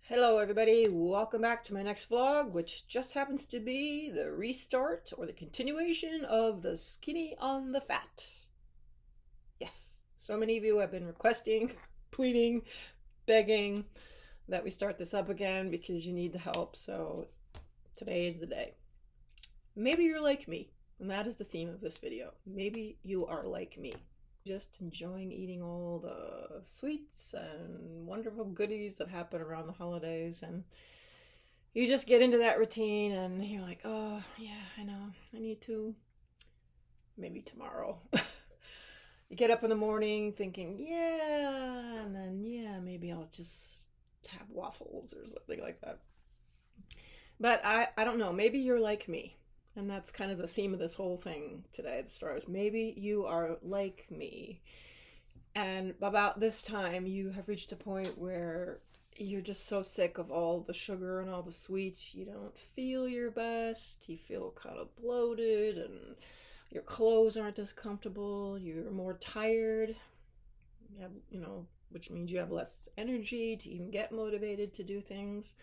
Hello everybody, welcome back to my next vlog, which just happens to be the restart or the continuation of the Skinny on the Fat. Yes, so many of you have been requesting, pleading, begging that we start this up again because you need the help, so today is the day. Maybe you're like me, and that is the theme of this video. Maybe you are like me, just enjoying eating all the sweets and wonderful goodies that happen around the holidays, and you just get into that routine and you're like, oh yeah, I know, I need to, maybe tomorrow. You get up in the morning thinking, yeah, and then yeah, maybe I'll just have waffles or something like that. But I don't know, maybe you're like me. And that's kind of the theme of this whole thing today, the stars. Maybe you are like me. And about this time, you have reached a point where you're just so sick of all the sugar and all the sweets. You don't feel your best. You feel kind of bloated and your clothes aren't as comfortable. You're more tired. You have, which means you have less energy to even get motivated to do things.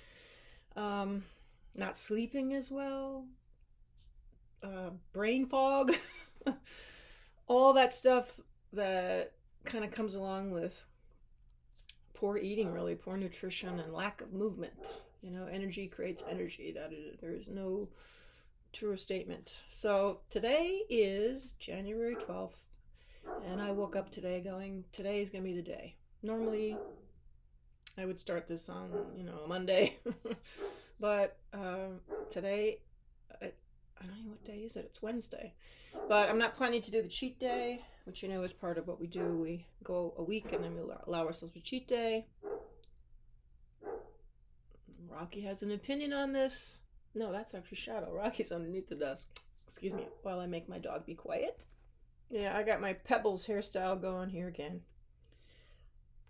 Not sleeping as well. Brain fog, all that stuff that kind of comes along with poor eating, really poor nutrition and lack of movement. Energy creates energy. There is no truer statement. So today is January 12th, and I woke up today going, today is gonna be the day. Normally I would start this on a Monday, but today I don't know what day is it. It's Wednesday. But I'm not planning to do the cheat day, which is part of what we do. We go a week and then we allow ourselves a cheat day. Rocky has an opinion on this. No, that's actually Shadow. Rocky's underneath the desk. Excuse me, while I make my dog be quiet. Yeah, I got my Pebbles hairstyle going here again.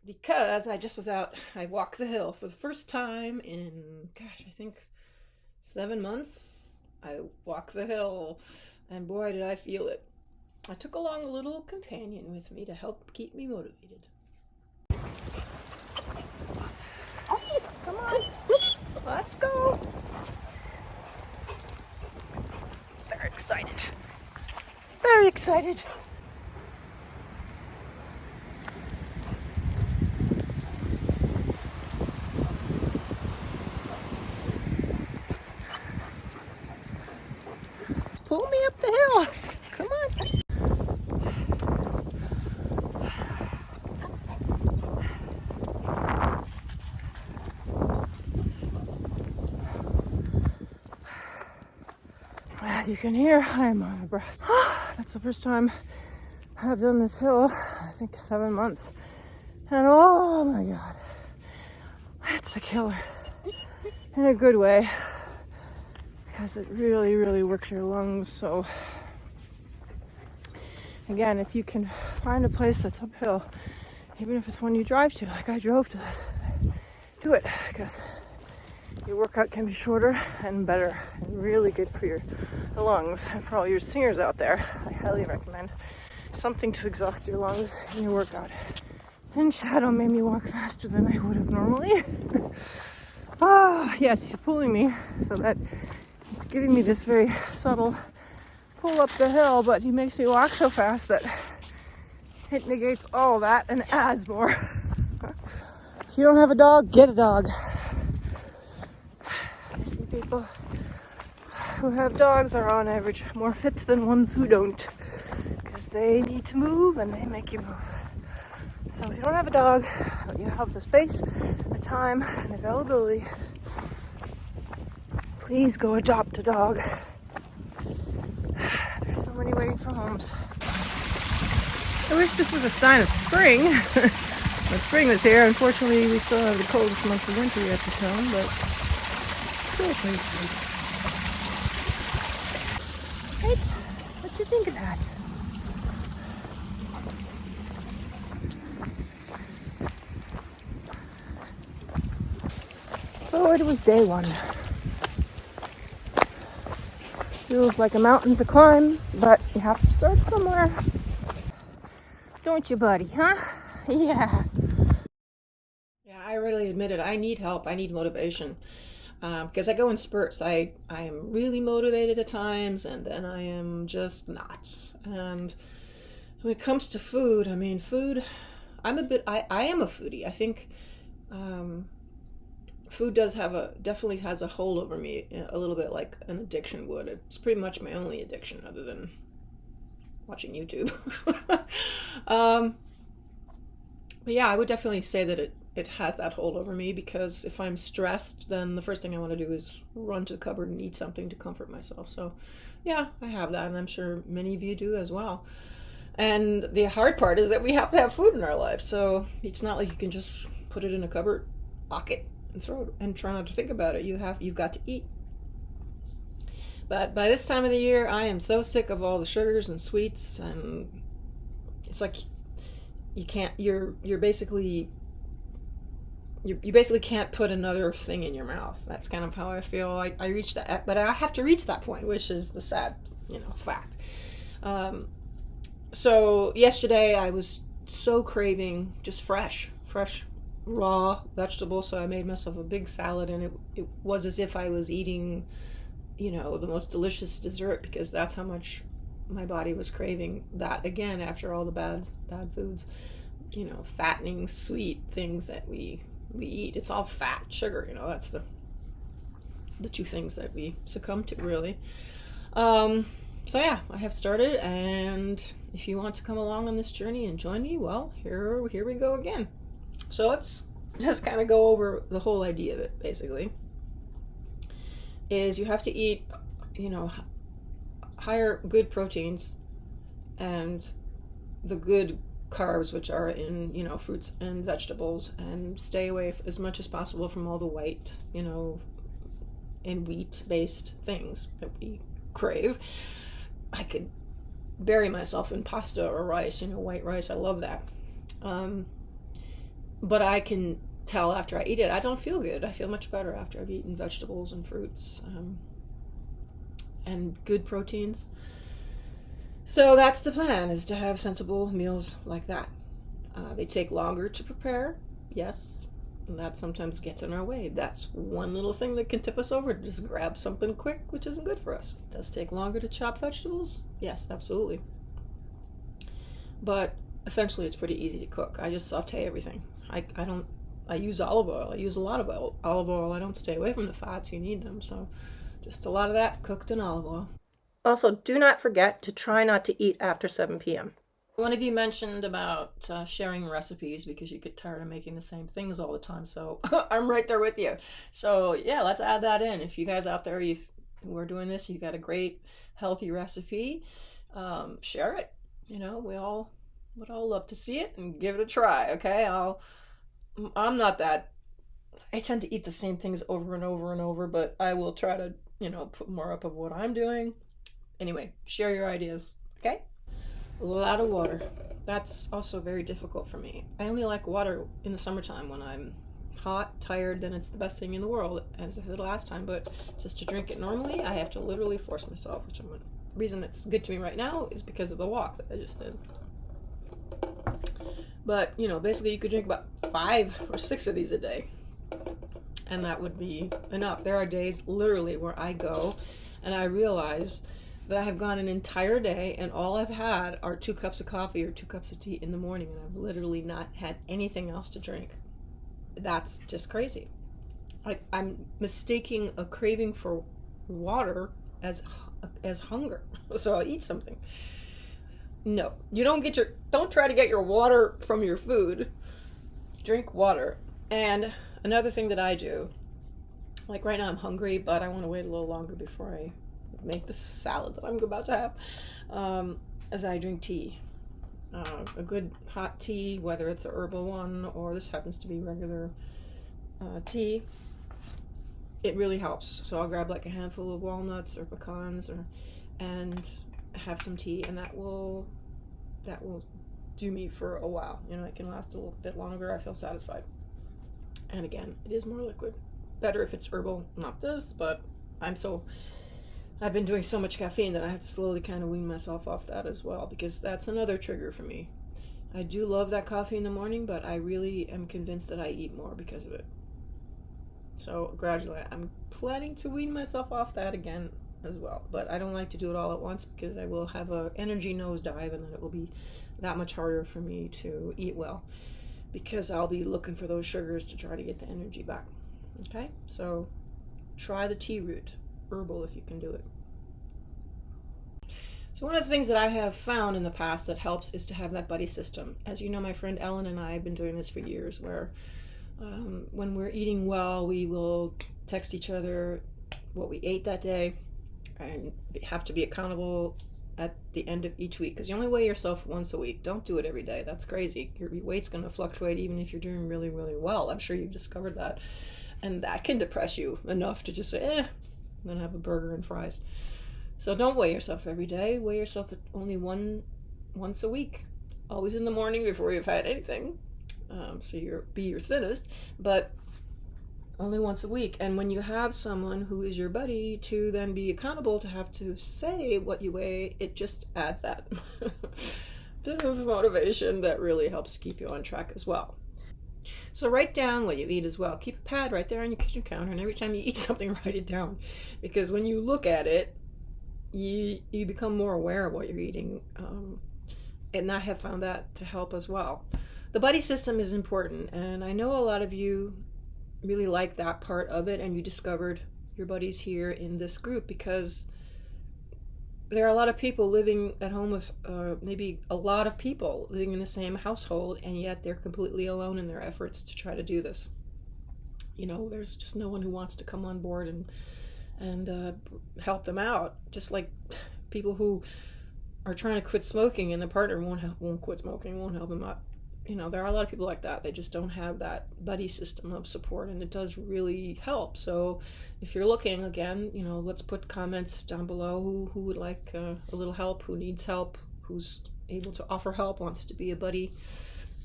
Because I just was out, I walked the hill for the first time in, I think 7 months. I walked the hill, and boy, did I feel it. I took along a little companion with me to help keep me motivated. Okay, come on, let's go. He's very excited. Very excited. Pull me up the hill. Come on. As you can hear, I'm out of breath. That's the first time I've done this hill, I think 7 months. And oh my God, it's a killer in a good way. Because it really, really works your lungs. So again, if you can find a place that's uphill, even if it's one you drive to, like I drove to, do it, because your workout can be shorter and better and really good for your lungs. And for all your singers out there, I highly recommend something to exhaust your lungs in your workout. And Shadow made me walk faster than I would have normally. Yes, he's pulling me so that it's giving me this very subtle pull up the hill, but he makes me walk so fast that it negates all that and adds more. If you don't have a dog, get a dog. I see people who have dogs are on average more fit than ones who don't, because they need to move and they make you move. So if you don't have a dog, but you have the space, the time, and availability, please go adopt a dog. There's so many waiting for homes. I wish this was a sign of spring. But spring was here. Unfortunately, we still have the coldest month of winter yet to come, but still pretty good. Right? What do you think of that? So it was day one. Feels like a mountain to climb, but you have to start somewhere. Don't you, buddy, huh? Yeah. Yeah, I really admit admit it, I need help. I need motivation. Because I go in spurts. I am really motivated at times, and then I am just not. And when it comes to food, I mean, food, I am a foodie. I think food definitely has a hold over me a little bit like an addiction would. It's pretty much my only addiction other than watching YouTube. But yeah, I would definitely say that it has that hold over me, because if I'm stressed, then the first thing I want to do is run to the cupboard and eat something to comfort myself. So yeah, I have that, and I'm sure many of you do as well. And the hard part is that we have to have food in our lives. So it's not like you can just put it in a cupboard, lock it, and throw it, and try not to think about it. You've got to eat. But by this time of the year, I am so sick of all the sugars and sweets, and it's like you can't. You basically can't put another thing in your mouth. That's kind of how I feel. I reached that, but I have to reach that point, which is the sad, fact. So yesterday I was so craving just fresh, raw vegetables. So I made myself a big salad, and it was as if I was eating, the most delicious dessert, because that's how much my body was craving that again after all the bad foods, fattening sweet things that we eat. It's all fat, sugar, that's the two things that we succumb to, really. So yeah, I have started, and if you want to come along on this journey and join me, well, here we go again. So let's just kind of go over the whole idea of it. Basically, is you have to eat, higher good proteins and the good carbs, which are in fruits and vegetables, and stay away as much as possible from all the white and wheat based things that we crave. I could bury myself in pasta or rice, white rice. I love that. But I can tell after I eat it, I don't feel good. I feel much better after I've eaten vegetables and fruits and good proteins. So that's the plan, is to have sensible meals like that. They take longer to prepare, yes, and that sometimes gets in our way. That's one little thing that can tip us over, to just grab something quick, which isn't good for us. It does take longer to chop vegetables, yes, absolutely. But essentially it's pretty easy to cook. I just saute everything. I use olive oil. I use a lot of olive oil. I don't stay away from the fats. You need them. So just a lot of that cooked in olive oil. Also, do not forget to try not to eat after 7 p.m. One of you mentioned about sharing recipes because you get tired of making the same things all the time. So I'm right there with you. So yeah, let's add that in. If you guys out there who are doing this, you got a great healthy recipe, share it. We all would all love to see it and give it a try. Okay, I'm not that. I tend to eat the same things over and over and over, but I will try to put more up of what I'm doing. Anyway, share your ideas. Okay. A lot of water. That's also very difficult for me. I only like water in the summertime when I'm hot, tired, then it's the best thing in the world, as I said last time. But just to drink it normally, I have to literally force myself, which the reason it's good to me right now is because of the walk that I just did. But, basically you could drink about 5 or 6 of these a day, and that would be enough. There are days literally where I go and I realize that I have gone an entire day and all I've had are 2 cups of coffee or 2 cups of tea in the morning, and I've literally not had anything else to drink. That's just crazy. I'm mistaking a craving for water as hunger, so I'll eat something. No, you don't try to get your water from your food. Drink water. And another thing that I do, like right now I'm hungry, but I want to wait a little longer before I make the salad that I'm about to have, as I drink tea. A good hot tea, whether it's a herbal one or this happens to be regular tea, it really helps. So I'll grab like a handful of walnuts or pecans and have some tea, and that will do me for a while. It can last a little bit longer. I feel satisfied. And again, it is more liquid. Better if it's herbal, not this, but I've been doing so much caffeine that I have to slowly kind of wean myself off that as well, because that's another trigger for me. I do love that coffee in the morning, but I really am convinced that I eat more because of it. So gradually, I'm planning to wean myself off that again as well. But I don't like to do it all at once because I will have a energy nosedive, and then it will be that much harder for me to eat well because I'll be looking for those sugars to try to get the energy back. Okay, so try the tea root herbal if you can do it. So one of the things that I have found in the past that helps is to have that buddy system. As you know, my friend Ellen and I have been doing this for years, where when we're eating well, we will text each other what we ate that day and have to be accountable at the end of each week, because you only weigh yourself once a week. Don't do it every day. That's crazy. Your weight's going to fluctuate even if you're doing really, really well. I'm sure you've discovered that. And that can depress you enough to just say, I'm going to have a burger and fries. So don't weigh yourself every day. Weigh yourself at only once a week. Always in the morning before you've had anything. So be your thinnest, but only once a week. And when you have someone who is your buddy to then be accountable to have to say what you weigh, it just adds that bit of motivation that really helps keep you on track as well. So write down what you eat as well. Keep a pad right there on your kitchen counter, and every time you eat something, write it down. Because when you look at it, you become more aware of what you're eating. And I have found that to help as well. The buddy system is important, and I know a lot of you really like that part of it, and you discovered your buddies here in this group because there are a lot of people living at home with maybe a lot of people living in the same household, and yet they're completely alone in their efforts to try to do this. You know, there's just no one who wants to come on board and help them out. Just like people who are trying to quit smoking and the partner won't quit smoking, won't help them out. You know, there are a lot of people like that. They just don't have that buddy system of support, and it does really help. So if you're looking, again, you know, let's put comments down below who would like a little help, who needs help, who's able to offer help, wants to be a buddy.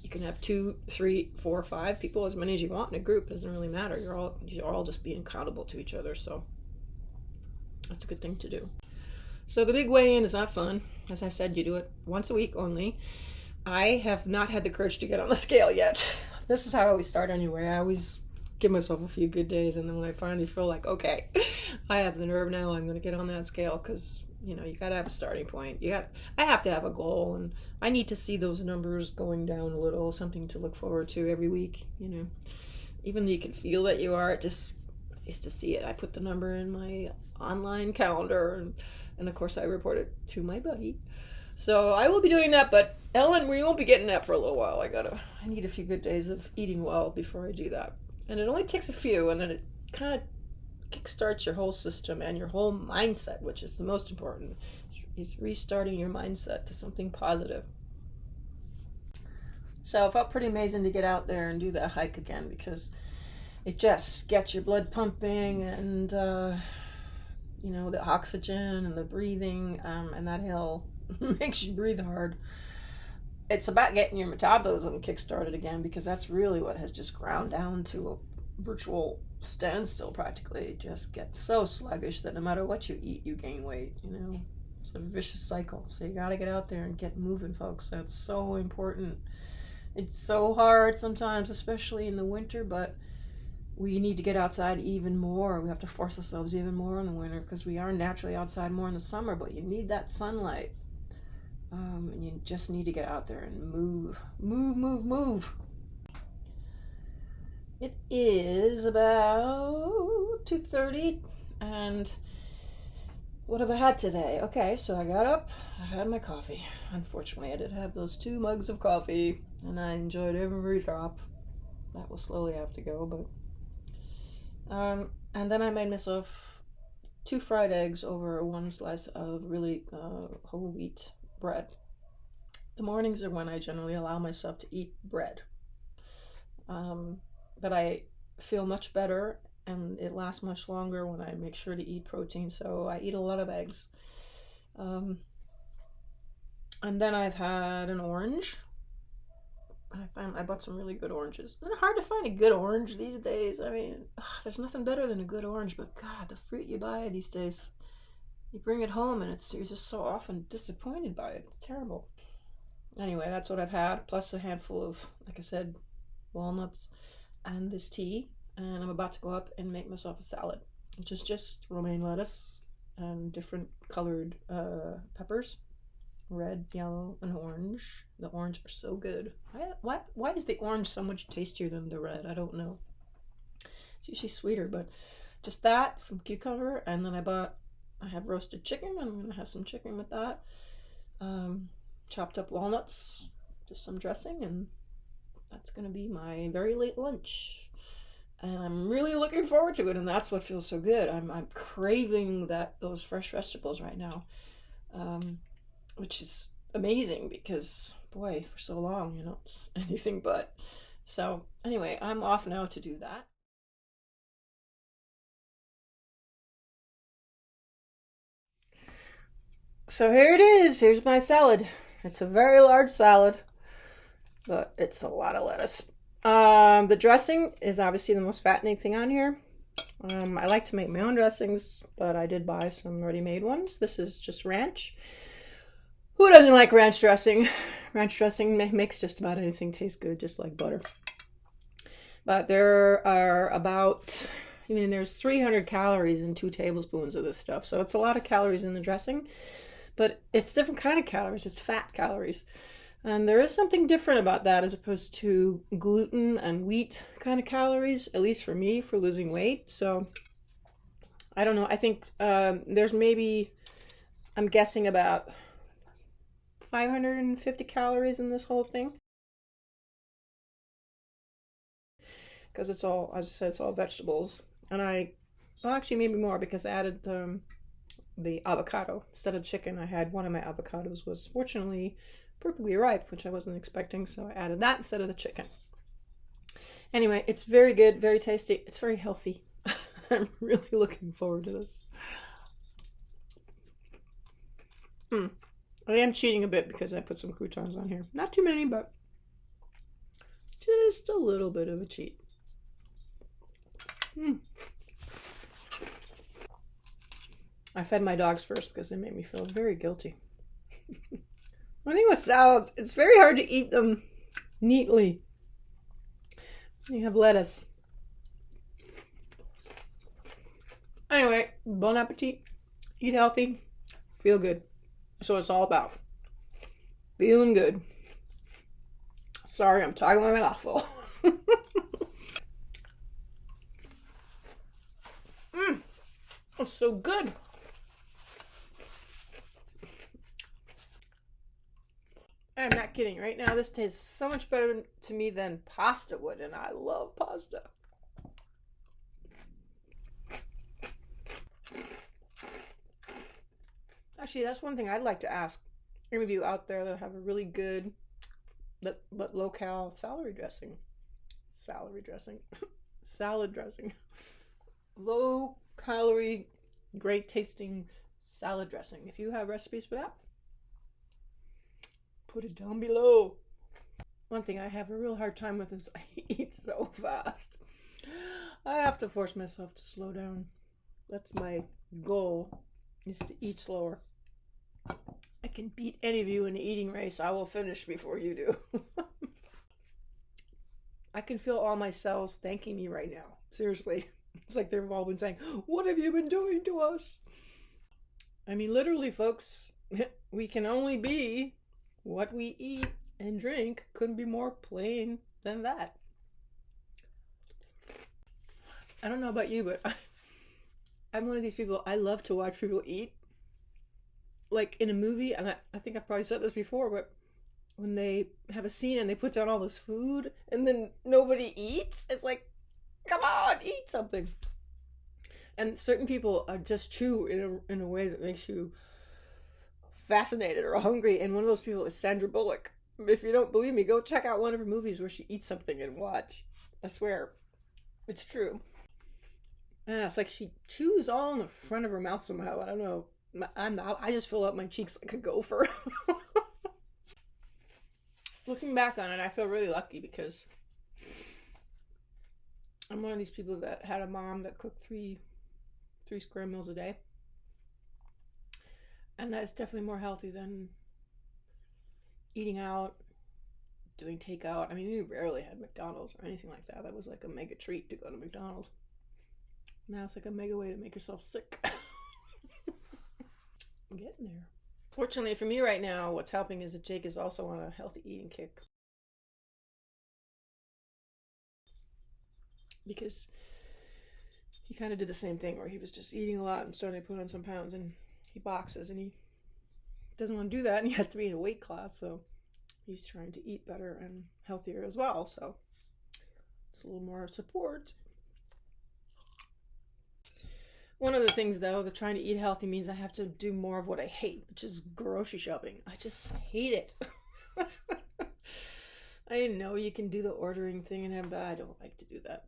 You can have 2, 3, 4, 5 people, as many as you want in a group. It doesn't really matter. You're all just being accountable to each other. So that's a good thing to do. So the big weigh-in is not fun. As I said, you do it once a week only. I have not had the courage to get on the scale yet. This is how I always start anyway. I always give myself a few good days, and then when I finally feel like, okay, I have the nerve now, I'm going to get on that scale, because, you know, you got to have a starting point. I have to have a goal, and I need to see those numbers going down a little, something to look forward to every week, you know. Even though you can feel that you are, it just is to see it. I put the number in my online calendar, and of course I report it to my buddy. So I will be doing that, but Ellen, we won't be getting that for a little while. I need a few good days of eating well before I do that. And it only takes a few, and then it kind of kickstarts your whole system and your whole mindset, which is the most important. Is restarting your mindset to something positive. So it felt pretty amazing to get out there and do that hike again, because it just gets your blood pumping, and you know, the oxygen and the breathing, and that hill makes you breathe hard. It's about getting your metabolism kickstarted again, because that's really what has just ground down to a virtual standstill practically. It just gets so sluggish that no matter what you eat, you gain weight, you know. It's a vicious cycle. So you gotta get out there and get moving, folks. That's so important. It's so hard sometimes, especially in the winter, but we need to get outside even more. We have to force ourselves even more in the winter, because we are naturally outside more in the summer, but you need that sunlight. And you just need to get out there and move. It is about 2:30, and what have I had today? Okay, so I got up, I had my coffee. Unfortunately, I did have those 2 mugs of coffee, and I enjoyed every drop. That will slowly have to go, but and then I made myself 2 fried eggs over 1 slice of really whole wheat bread. The mornings are when I generally allow myself to eat bread. But I feel much better, and it lasts much longer when I make sure to eat protein, so I eat a lot of eggs. And then I've had an orange. I bought some really good oranges. Isn't it hard to find a good orange these days? I mean, there's nothing better than a good orange, but God, the fruit you buy these days, you bring it home and you're just so often disappointed by it. It's terrible. Anyway, that's what I've had, plus a handful of, like I said, walnuts and this tea. and I'm about to go up and make myself a salad, which is just romaine lettuce and different colored peppers, red, yellow, and orange. The orange are so good. Why is the orange so much tastier than the red? I don't know. It's usually sweeter, but just that, some cucumber, and then I have roasted chicken. I'm gonna have some chicken with that. Chopped up walnuts, just some dressing, and that's gonna be my very late lunch. And I'm really looking forward to it, and that's what feels so good. I'm craving those fresh vegetables right now, which is amazing because boy, for so long, it's anything but. So anyway, I'm off now to do that. So here it is. Here's my salad. It's a very large salad, but it's a lot of lettuce. The dressing is obviously the most fattening thing on here. I like to make my own dressings, but I did buy some ready-made ones. This is just ranch. Who doesn't like ranch dressing? Ranch dressing makes just about anything taste good, just like butter. But there are there's 300 calories in 2 tablespoons of this stuff. So it's a lot of calories in the dressing, but it's different kind of calories. It's fat calories. And there is something different about that as opposed to gluten and wheat kind of calories, at least for me, for losing weight. So I don't know. I think there's maybe, I'm guessing about 550 calories in this whole thing. Because it's all, as I said, it's all vegetables. And well, actually maybe more because I added the avocado. Instead of chicken, I had one of my avocados was fortunately perfectly ripe, which I wasn't expecting, so I added that instead of the chicken. Anyway, it's very good, very tasty. It's very healthy. I'm really looking forward to this. I am cheating a bit because I put some croutons on here. Not too many, but just a little bit of a cheat. I fed my dogs first because they made me feel very guilty. One thing with salads, it's very hard to eat them neatly. You have lettuce. Anyway, bon appetit. Eat healthy. Feel good. That's what it's all about. Feeling good. Sorry, I'm talking with my mouth full. It's so good. I'm not kidding. Right now, this tastes so much better to me than pasta would, and I love pasta. Actually, that's one thing I'd like to ask any of you out there that have a really good but low-cal salad dressing. Salad dressing. Low-calorie, great-tasting salad dressing. If you have recipes for that, put it down below. One thing I have a real hard time with is I eat so fast. I have to force myself to slow down. That's my goal, is to eat slower. I can beat any of you in an eating race. I will finish before you do. I can feel all my cells thanking me right now. Seriously. It's like they've all been saying, "What have you been doing to us?" I mean, literally, folks, we can only be what we eat and drink. Couldn't be more plain than that. I don't know about you, but I'm one of these people, I love to watch people eat. Like in a movie, and I think I've probably said this before, but when they have a scene and they put down all this food and then nobody eats, it's like, come on, eat something. And certain people are just chew in a way that makes you fascinated or hungry. And one of those people is Sandra Bullock. If you don't believe me, go check out one of her movies where she eats something and watch. I swear, it's true. And it's like she chews all in the front of her mouth somehow. I don't know. I just fill up my cheeks like a gopher. Looking back on it, I feel really lucky because I'm one of these people that had a mom that cooked three square meals a day. And that's definitely more healthy than eating out, doing takeout. I mean, we rarely had McDonald's or anything like that. That was like a mega treat to go to McDonald's. Now it's like a mega way to make yourself sick. I'm getting there. Fortunately for me right now, what's helping is that Jake is also on a healthy eating kick. Because he kind of did the same thing where he was just eating a lot and starting to put on some pounds, and he boxes and he doesn't want to do that, and he has to be in a weight class, so he's trying to eat better and healthier as well. So it's a little more support. One of the things, though, that trying to eat healthy means I have to do more of what I hate, which is grocery shopping. I just hate it. I know you can do the ordering thing and have that. I don't like to do that.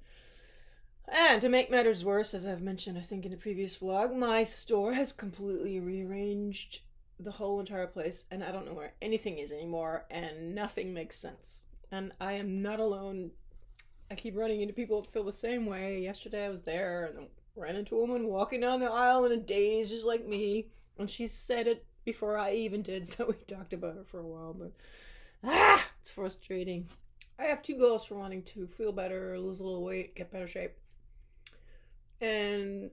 And to make matters worse, as I've mentioned, I think in a previous vlog, my store has completely rearranged the whole entire place, and I don't know where anything is anymore, and nothing makes sense. And I am not alone. I keep running into people that feel the same way. Yesterday I was there and ran into a woman walking down the aisle in a daze just like me, and she said it before I even did, so we talked about it for a while. But it's frustrating. I have two goals for wanting to feel better, lose a little weight, get better shape, and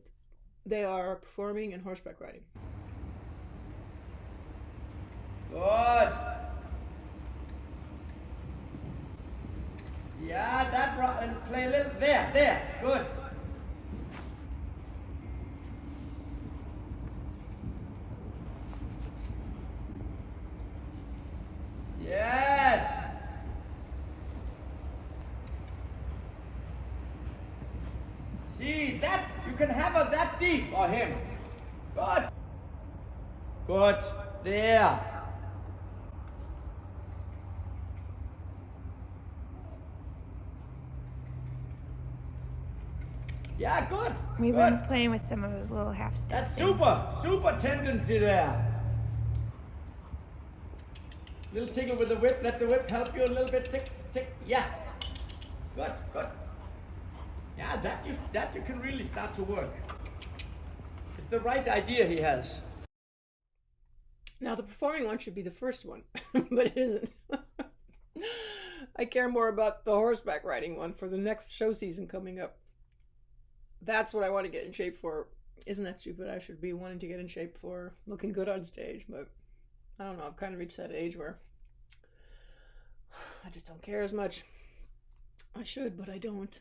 they are performing and horseback riding. Good. Yeah, that right, and play a little there. Good. Yes. See that you can have her that deep or him. Good. Good. There. Yeah, good. We've good. been playing with some of those little half steps. That's super tendency there. Little tickle with the whip, let the whip help you a little bit, tick, yeah. Good. Yeah, that you can really start to work. It's the right idea he has. Now the performing one should be the first one, but it isn't. I care more about the horseback riding one for the next show season coming up. That's what I want to get in shape for. Isn't that stupid? I should be wanting to get in shape for looking good on stage, but I don't know. I've kind of reached that age where I just don't care as much. I should, but I don't.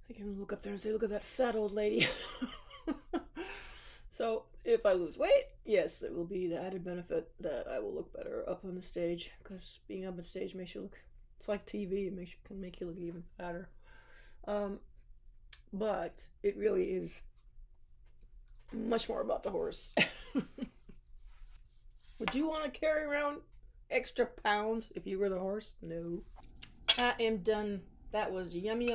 I can look up there and say, look at that fat old lady. So if I lose weight, yes, it will be the added benefit that I will look better up on the stage, because being up on stage makes you look, it's like TV, it can make you look even fatter. But it really is much more about the horse. Would you want to carry around extra pounds if you were the horse? No. I am done. That was yummy.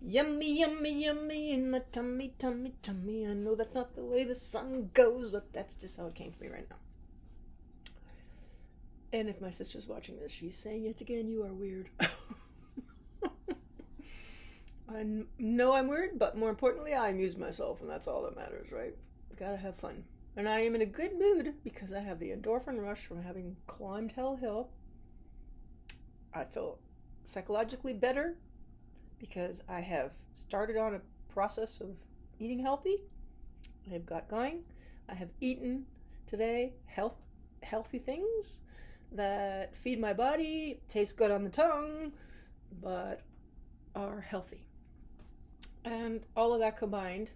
Yummy in my tummy. I know that's not the way the song goes, but that's just how it came to me right now. And if my sister's watching this, she's saying it again, you are weird. I know I'm weird, but more importantly, I amuse myself, and that's all that matters, right? Gotta have fun. And I am in a good mood because I have the endorphin rush from having climbed Hell Hill. I feel psychologically better because I have started on a process of eating healthy. I have got going. I have eaten today healthy things that feed my body, taste good on the tongue, but are healthy. And all of that combined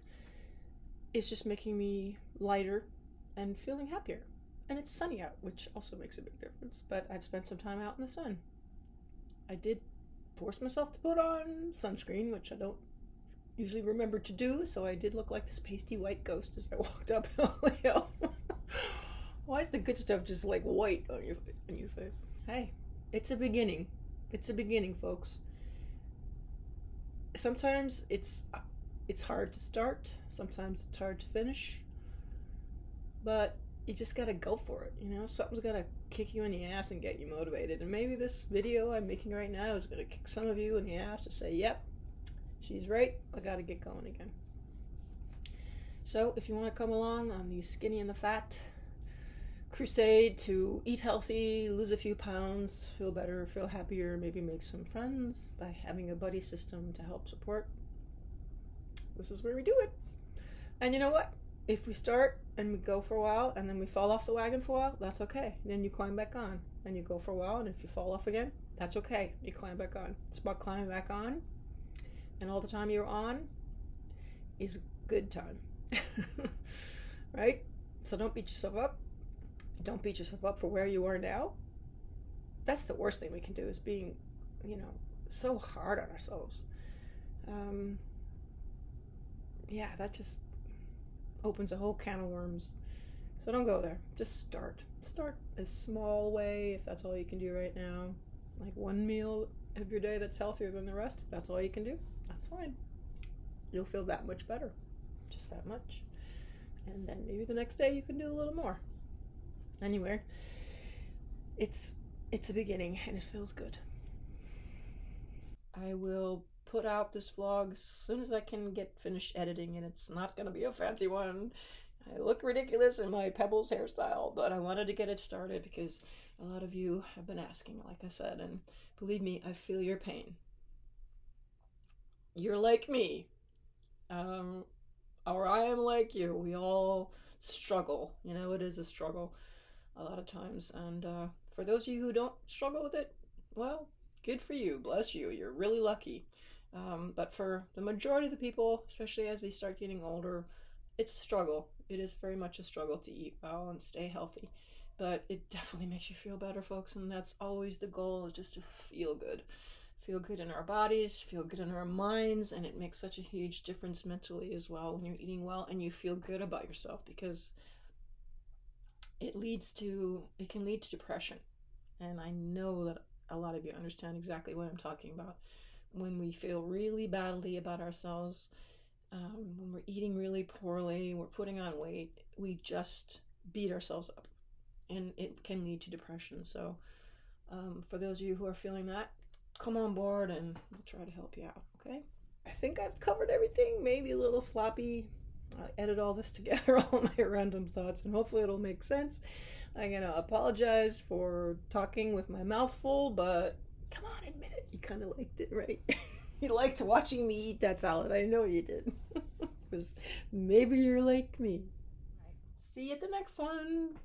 is just making me lighter and feeling happier. And it's sunny out, which also makes a big difference. But I've spent some time out in the sun. I did force myself to put on sunscreen, which I don't usually remember to do, so I did look like this pasty white ghost as I walked up the hill. Why is the good stuff just like white on your face? Hey, it's a beginning. It's a beginning, folks. Sometimes it's hard to start, sometimes it's hard to finish, but you just gotta go for it, you know? Something's gotta kick you in the ass and get you motivated, and maybe this video I'm making right now is gonna kick some of you in the ass to say, yep, she's right, I gotta get going again. So if you want to come along on the Skinny and the Fat crusade to eat healthy, lose a few pounds, feel better, feel happier, maybe make some friends by having a buddy system to help support. This is where we do it. And you know what? If we start and we go for a while and then we fall off the wagon for a while, that's okay. Then you climb back on and you go for a while, and if you fall off again, that's okay. You climb back on. It's about climbing back on, and all the time you're on is good time. Right? So don't beat yourself up. Don't beat yourself up for where you are now. That's the worst thing we can do, is being, so hard on ourselves. Yeah, that just opens a whole can of worms. So don't go there. Just start. Start a small way, if that's all you can do right now. Like one meal of your day that's healthier than the rest. If that's all you can do, that's fine. You'll feel that much better. Just that much. And then maybe the next day you can do a little more. Anyway, it's a beginning and it feels good. I will put out this vlog as soon as I can get finished editing, and it's not going to be a fancy one. I look ridiculous in my Pebbles hairstyle, but I wanted to get it started because a lot of you have been asking, like I said, and believe me, I feel your pain. You're like me. Or I am like you. We all struggle. It is a struggle a lot of times. And for those of you who don't struggle with it, well, good for you. Bless you. You're really lucky. But for the majority of the people, especially as we start getting older, it's a struggle. It is very much a struggle to eat well and stay healthy. But it definitely makes you feel better, folks. And that's always the goal, is just to feel good. Feel good in our bodies, feel good in our minds, and it makes such a huge difference mentally as well when you're eating well and you feel good about yourself, because it can lead to depression. And I know that a lot of you understand exactly what I'm talking about. When we feel really badly about ourselves, when we're eating really poorly, we're putting on weight, we just beat ourselves up, and it can lead to depression. So for those of you who are feeling that, come on board and we'll try to help you out, okay? I think I've covered everything, maybe a little sloppy. I'll edit all this together, all my random thoughts, and hopefully it'll make sense. I'm gonna apologize for talking with my mouth full, but come on, admit it. You kind of liked it, right? You liked watching me eat that salad. I know you did. Because maybe you're like me. See you at the next one.